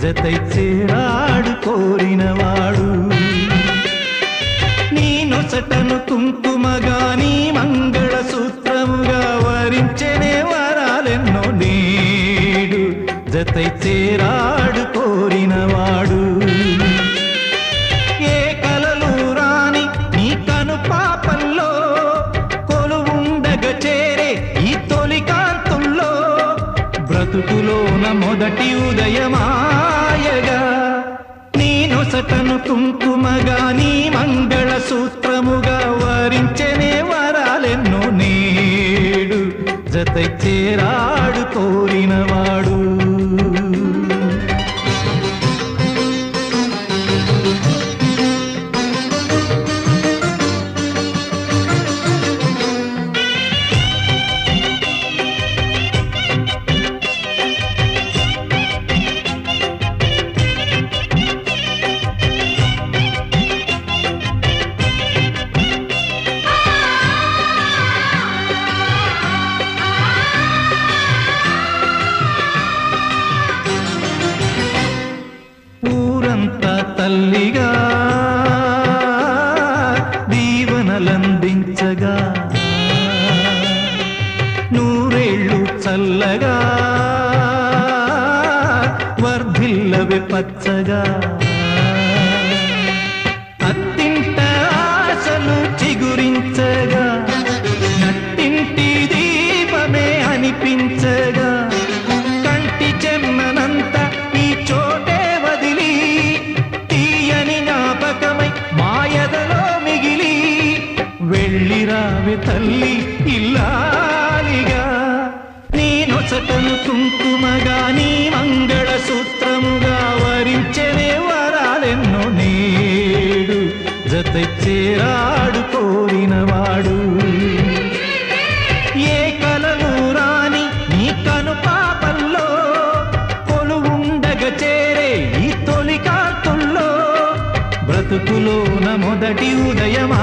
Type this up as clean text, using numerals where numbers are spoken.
జతై చేరాడు కోరినవాడు. నీ నొసటను కుంకుమగా నీ మంగళ సూత్రముగా వరించెనే వరాలెన్నో నేడు జతై చేరాడు కోరినవాడు. ఏ కలలు రాని నీ కను పాపల్లో కొలువుండగ చేరే ఈ తొలి కాంతుల్లో బ్రతుకులోన మొదటి ఉదయమాయగా నీ నొసటను కుంకుమగా నీ మంగళ సూత్రముగా వరించెనే వరాలెన్నో నేడు జతై చేరాడు కోరినవాడు. ఊరంతా తల్లిగా దీవనలందించగా నూరేళ్ళు చల్లగా వర్ధిల్లవి పచ్చగా అత్తింట ఆశలు చిగురించగా నట్టింటి దీపమే అనిపించగా కంటి చెమ్మనంత ఈ చోటే వదిలి తీయని జ్ఞాపకమై మాయదలో మిగిలి వెళ్ళిరావి తల్లి ఇల్లాలిగా నీ నొసటను కుంకుమగా నీ మంగళ సూత్రముగా వరించెనే వరాలెన్నో నేడు జతై చేరాడు కోరినవాడు. ఏ కలలు రాని నీ కను పాపల్లో కొలువుండగ చేరే ఈ తొలి కాంతుల్లో బ్రతుకులోన మొదటి ఉదయమా